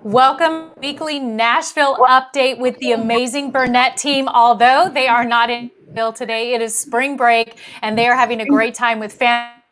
Welcome to weekly Nashville update with the amazing Burnett team. Although they are not in Nashville today, it is spring break and they are having a great time with fans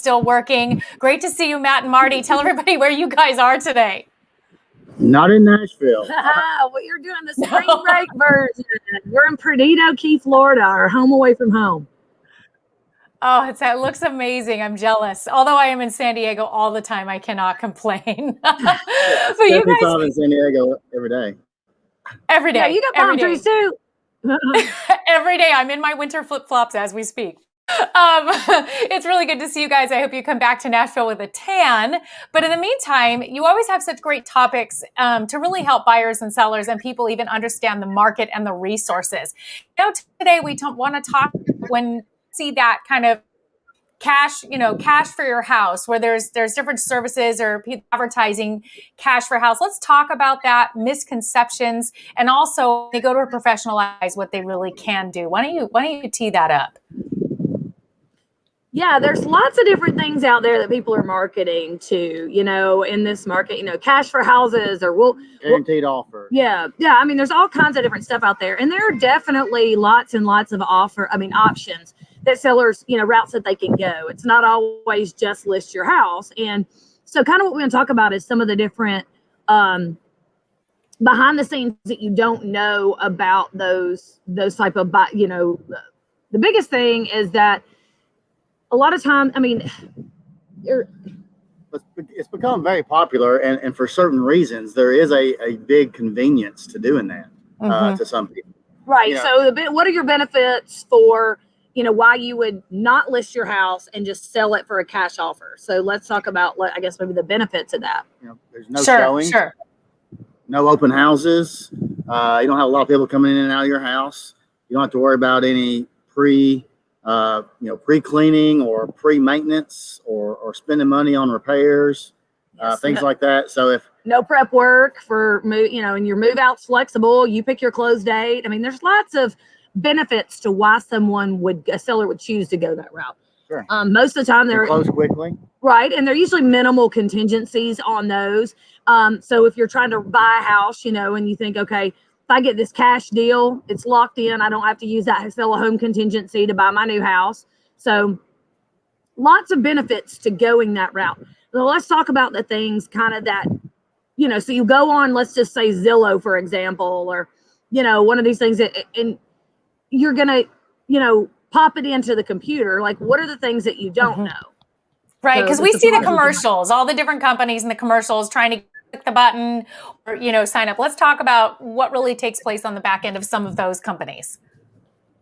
still working. Great to see you, Matt and Marty. Tell everybody where you guys are today. Not in Nashville. Well, you're doing the spring break version. We're in Perdido Key, Florida, our home away from home. Oh, it looks amazing. I'm jealous. Although I am in San Diego all the time, I cannot complain. But you guys in San Diego every day. Every day. Yeah, you got palm trees too. Every day. I'm in my winter flip-flops as we speak. It's really good to see you guys. I hope you come back to Nashville with a tan. But in the meantime, you always have such great topics to really help buyers and sellers and people even understand the market and the resources. Today we want to talk when see that kind of cash for your house, where there's different services or advertising cash for house. Let's talk about that, misconceptions, and also they go to a professional eyes what they really can do. Why don't you tee that up? Yeah, there's lots of different things out there that people are marketing to, in this market, cash for houses or guaranteed offer. Yeah. I mean, there's all kinds of different stuff out there, and there are definitely lots and lots of options that sellers, routes that they can go. It's not always just list your house. And so kind of what we're going to talk about is some of the different behind the scenes that you don't know about those type of, the biggest thing is that a lot of time, I mean, it's become very popular, and for certain reasons, there is a big convenience to doing that to some people. Right. So what are your benefits for, why you would not list your house and just sell it for a cash offer? So let's talk about, I guess, maybe the benefits of that. There's no showing, no open houses. You don't have a lot of people coming in and out of your house. You don't have to worry about any pre-cleaning or pre-maintenance or spending money on repairs, things like that. So if no prep work for and your move out's flexible, you pick your close date. I mean, there's lots of benefits to why a seller would choose to go that route. Sure. Most of the time they're close quickly. Right. And they're usually minimal contingencies on those. So if you're trying to buy a house, and you think, okay, if I get this cash deal, it's locked in. I don't have to use that sell a home contingency to buy my new house. So lots of benefits to going that route. So let's talk about the things kind of that, so you go on, let's just say Zillow, for example, or, one of these things that, and you're going to, pop it into the computer. Like, what are the things that you don't know? Right. Because we see the commercials, all the different companies and the commercials trying to click the button or, sign up. Let's talk about what really takes place on the back end of some of those companies.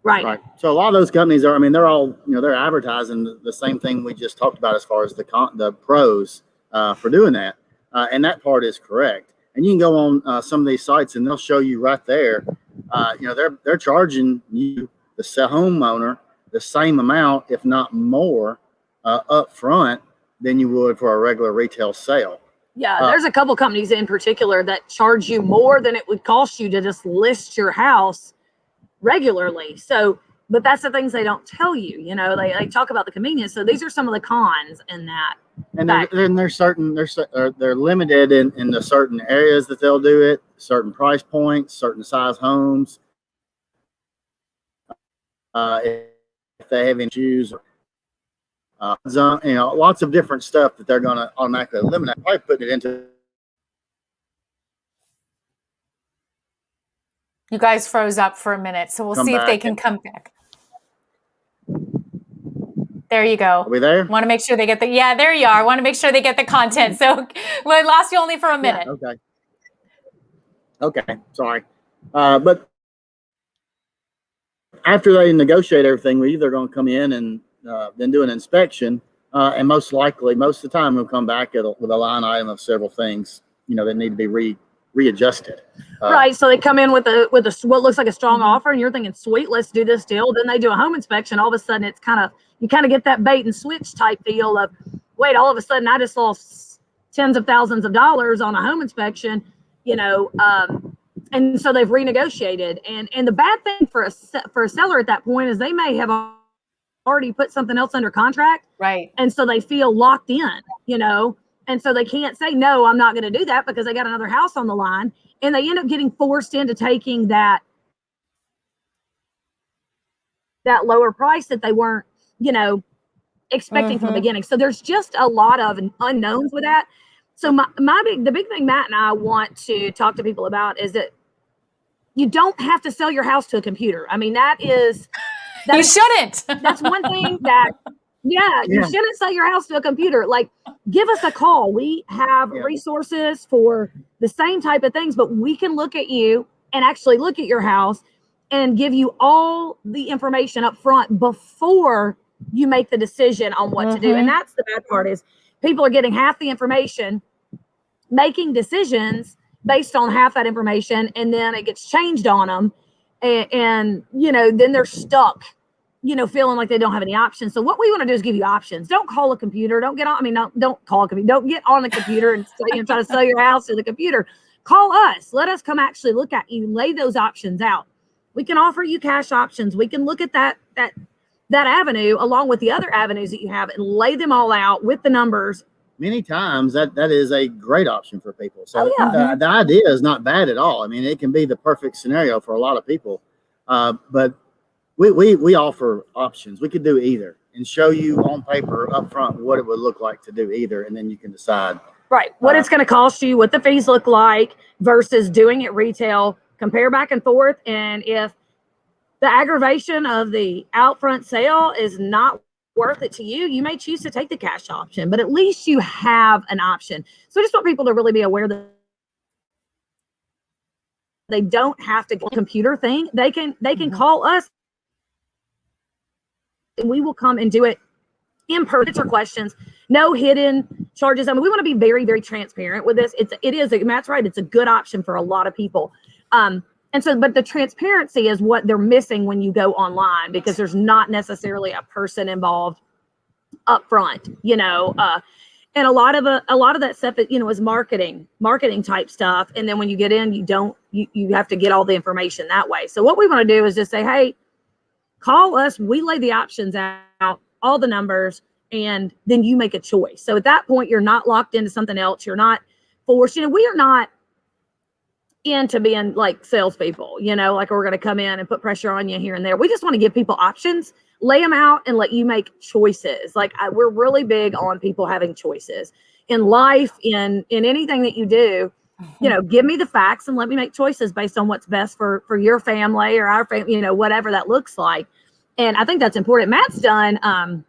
Right. So a lot of those companies they're all, they're advertising the same thing we just talked about as far as the pros for doing that. And that part is correct. And you can go on some of these sites and they'll show you right there, they're charging you, the homeowner, the same amount, if not more, up front than you would for a regular retail sale. Yeah, there's a couple companies in particular that charge you more than it would cost you to just list your house regularly. So, but that's the things they don't tell you. They talk about the convenience. So these are some of the cons in that. And they're limited in the certain areas that they'll do it, certain price points, certain size homes. If they have issues, lots of different stuff that they're going to automatically eliminate. Probably putting it into. You guys froze up for a minute, so we'll see if they can come back. There you go. Are we there? Want to make sure they get there you are. Want to make sure they get the content. So we lost you only for a minute. Yeah, okay. Sorry. But after they negotiate everything, we're either going to come in and then do an inspection, and most likely, most of the time, we'll come back with a line item of several things, that need to be readjusted. Right. So they come in with what looks like a strong offer, and you're thinking, sweet, let's do this deal. Then they do a home inspection. All of a sudden, it's you kind of get that bait and switch type feel of, wait, all of a sudden, I just lost tens of thousands of dollars on a home inspection, and so they've renegotiated. And the bad thing for a seller at that point is they may have already put something else under contract. Right. And so they feel locked in, And so they can't say, no, I'm not going to do that because they got another house on the line. And they end up getting forced into taking that lower price that they weren't, expecting from the beginning. So there's just a lot of unknowns with that. So the big thing Matt and I want to talk to people about is that you don't have to sell your house to a computer. I mean, you shouldn't. That's one thing that, you shouldn't sell your house to a computer. Like, give us a call. We have resources for the same type of things, but we can look at you and actually look at your house and give you all the information up front before you make the decision on what to do. And that's the bad part, is people are getting half the information, making decisions based on half that information, and then it gets changed on them. And then they're stuck, feeling like they don't have any options. So what we want to do is give you options. Don't call a computer. Don't get on. Don't call a computer. Don't get on a computer and try to sell your house to the computer. Call us. Let us come actually look at you, lay those options out. We can offer you cash options. We can look at that avenue along with the other avenues that you have and lay them all out with the numbers. Many times that is a great option for people. So the idea is not bad at all. I mean, it can be the perfect scenario for a lot of people. But we offer options. We could do either and show you on paper up front what it would look like to do either, and then you can decide. Right. What it's going to cost you, what the fees look like versus doing it retail, compare back and forth. And if the aggravation of the out front sale is not worth it to you, you may choose to take the cash option, but at least you have an option. So I just want people to really be aware that they don't have to get a computer thing. They can call us and we will come and do it in person. Answer questions, no hidden charges. I mean, we want to be very, very transparent with this. Matt's right. It's a good option for a lot of people. But the transparency is what they're missing when you go online, because there's not necessarily a person involved up front, and a lot of that stuff, is marketing type stuff. And then when you get in, you have to get all the information that way. So what we want to do is just say, hey, call us. We lay the options out, all the numbers, and then you make a choice. So at that point, you're not locked into something else. You're not forced. We are not into being like salespeople, like we're going to come in and put pressure on you here and there. We just want to give people options, lay them out, and let you make choices. We're really big on people having choices in life, in anything that you do. Give me the facts and let me make choices based on what's best for your family or our family, whatever that looks like. And I think that's important. Matt's done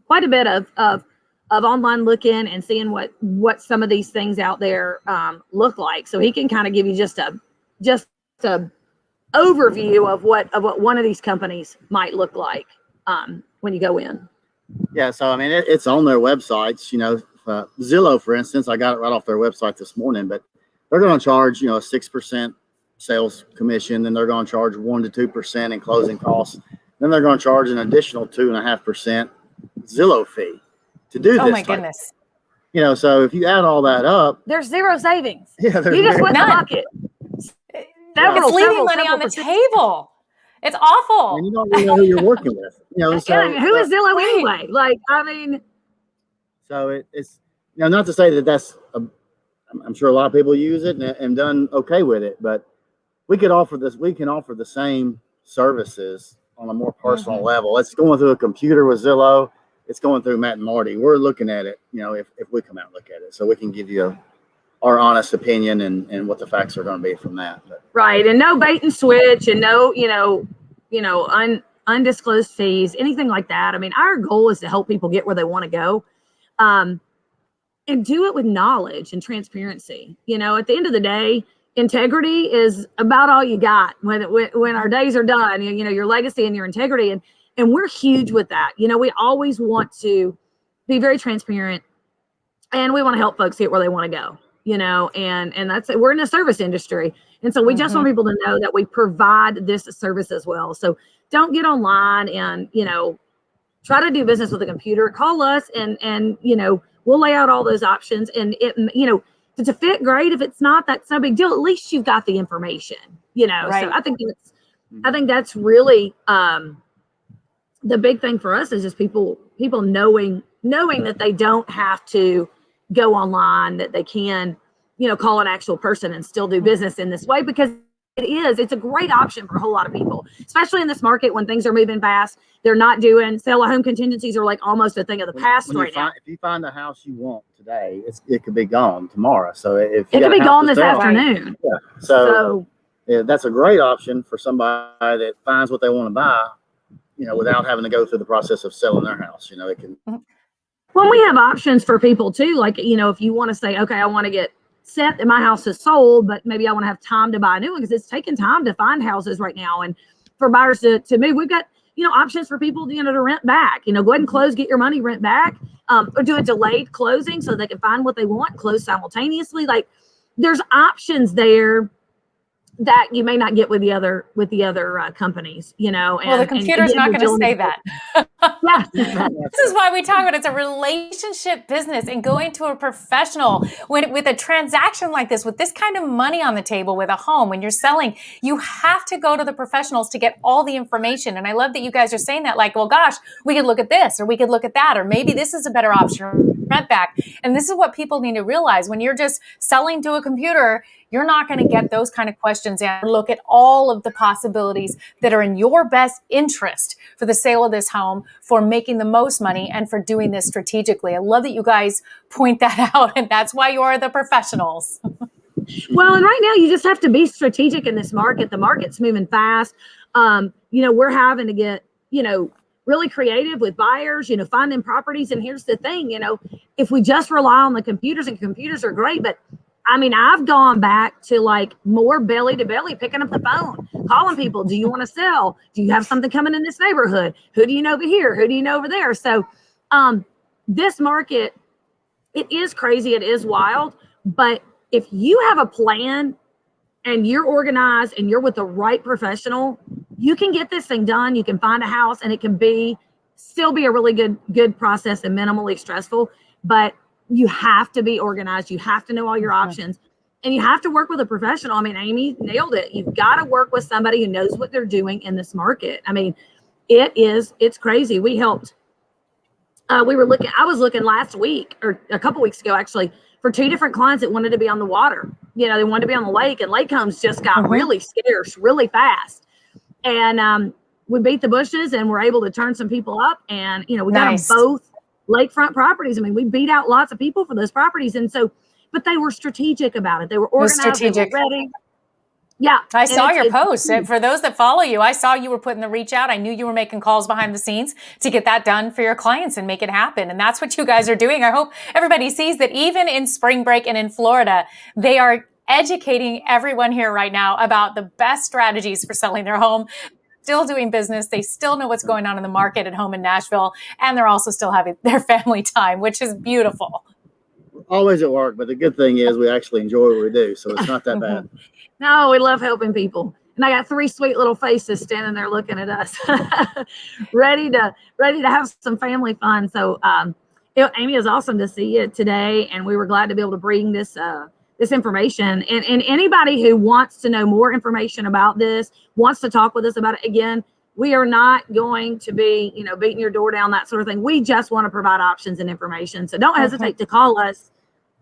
quite a bit of online looking and seeing what some of these things out there look like. So he can kind of give you just a overview of what one of these companies might look like when you go in. Yeah. So, I mean, it's on their websites, Zillow, for instance. I got it right off their website this morning, but they're going to charge, a 6% sales commission. Then they're going to charge 1 to 2% in closing costs. Then they're going to charge an additional 2.5% Zillow fee to do this. Oh my goodness. So if you add all that up, there's zero savings. Yeah, you just went in the bucket. It's leaving money on the table. It's awful. And you don't really know who you're working with. Who is Zillow anyway? So it's not to say that that's I'm sure a lot of people use it and done okay with it, but we can offer the same services on a more personal level. It's going through a computer with Zillow. It's going through Matt and Marty. We're looking at it, if we come out and look at it, so we can give you our honest opinion and what the facts are going to be from that. But. Right. And no bait and switch and no, undisclosed fees, anything like that. I mean, our goal is to help people get where they want to go. And do it with knowledge and transparency. At the end of the day, integrity is about all you got when our days are done, your legacy and your integrity. And we're huge with that. We always want to be very transparent, and we want to help folks get where they want to go, and that's it. We're in the service industry. And so we just want people to know that we provide this service as well. So don't get online and, try to do business with a computer. Call us and we'll lay out all those options, and if it's a fit, great. If it's not, that's no big deal. At least you've got the information, Right. So I think that's really the big thing for us is just people knowing that they don't have to go online, that they can, call an actual person and still do business in this way, because it's a great option for a whole lot of people, especially in this market when things are moving fast. They're not doing sell a home contingencies are like almost a thing of the past right now. If you find the house you want today, it could be gone tomorrow. So if it could be gone this afternoon. Yeah. So yeah, that's a great option for somebody that finds what they want to buy, without having to go through the process of selling their house. It can. Well, we have options for people too. Like, if you want to say, okay, I want to get set that my house is sold, but maybe I want to have time to buy a new one, because it's taking time to find houses right now. And for buyers to move, we've got, options for people, to rent back, go ahead and close, get your money, rent back, or do a delayed closing so they can find what they want, close simultaneously. Like, there's options there that you may not get with the other companies, Well, the computer's not going to say that. Yeah. This is why we talk about it's a relationship business, and going to a professional with a transaction like this, with this kind of money on the table, with a home, when you're selling, you have to go to the professionals to get all the information. And I love that you guys are saying that, like, well, gosh, we could look at this, or we could look at that, or maybe this is a better option, or rent back. And this is what people need to realize. When you're just selling to a computer, you're not going to get those kind of questions and look at all of the possibilities that are in your best interest for the sale of this home, for making the most money, and for doing this strategically. I love that you guys point that out, and that's why you are the professionals. Well, and right now you just have to be strategic in this market. The market's moving fast. We're having to get, really creative with buyers, finding properties. And here's the thing, if we just rely on the computers, and computers are great, but I've gone back to like more belly to belly, picking up the phone, calling people. Do you want to sell? Do you have something coming in this neighborhood? Who do you know over here? Who do you know over there? So this market, it is crazy. It is wild. But if you have a plan and you're organized and you're with the right professional, you can get this thing done. You can find a house, and it can still be a really good process and minimally stressful. But you have to be organized. You have to know all your options, and you have to work with a professional. Amy nailed it. You've got to work with somebody who knows what they're doing in this market. It's crazy. We helped. I was looking last week, or a couple weeks ago, actually, for 2 different clients that wanted to be on the water. They wanted to be on the lake, and lake homes just got really scarce really fast. And we beat the bushes, and we're able to turn some people up, and, we got them both lakefront properties. We beat out lots of people for those properties. And so, but they were strategic about it. They were organized, they were ready. Yeah. I saw your post. For those that follow you, I saw you were putting the reach out. I knew you were making calls behind the scenes to get that done for your clients and make it happen. And that's what you guys are doing. I hope everybody sees that even in spring break and in Florida, they are educating everyone here right now about the best strategies for selling their home. Still doing business. They still know what's going on in the market at home in Nashville, and they're also still having their family time, which is beautiful. Always at work, but the good thing is we actually enjoy what we do, so it's not that bad. No, we love helping people. And I got 3 sweet little faces standing there looking at us, ready to have some family fun. So, Amy, it was awesome to see you today, and we were glad to be able to bring this information. And anybody who wants to know more information about this, wants to talk with us about it, again, we are not going to be, beating your door down, that sort of thing. We just want to provide options and information. So don't hesitate to call us.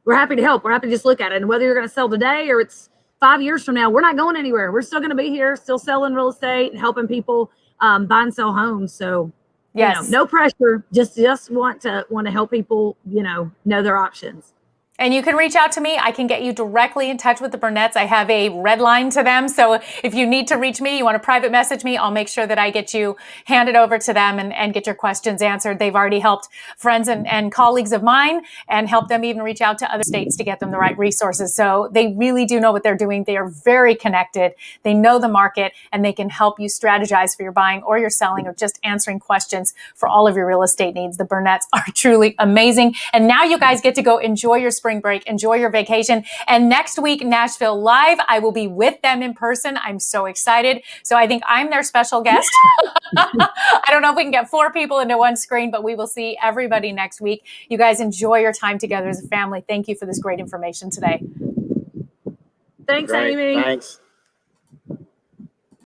We're happy to help. We're happy to just look at it. And whether you're going to sell today or it's 5 years from now, we're not going anywhere. We're still going to be here, still selling real estate and helping people buy and sell homes. So yes, no pressure. Just want to help people, know their options. And you can reach out to me. I can get you directly in touch with the Burnetts. I have a red line to them. So if you need to reach me, you want to private message me, I'll make sure that I get you handed over to them and get your questions answered. They've already helped friends and colleagues of mine and helped them even reach out to other states to get them the right resources. So they really do know what they're doing. They are very connected. They know the market, and they can help you strategize for your buying or your selling, or just answering questions for all of your real estate needs. The Burnetts are truly amazing. And now you guys get to go enjoy your spring break, enjoy your vacation. And next week, Nashville Live, I will be with them in person. I'm so excited. So I think I'm their special guest. I don't know if we can get 4 people into one screen, but we will see everybody next week. You guys enjoy your time together as a family. Thank you for this great information today. Thanks, Amy. Thanks.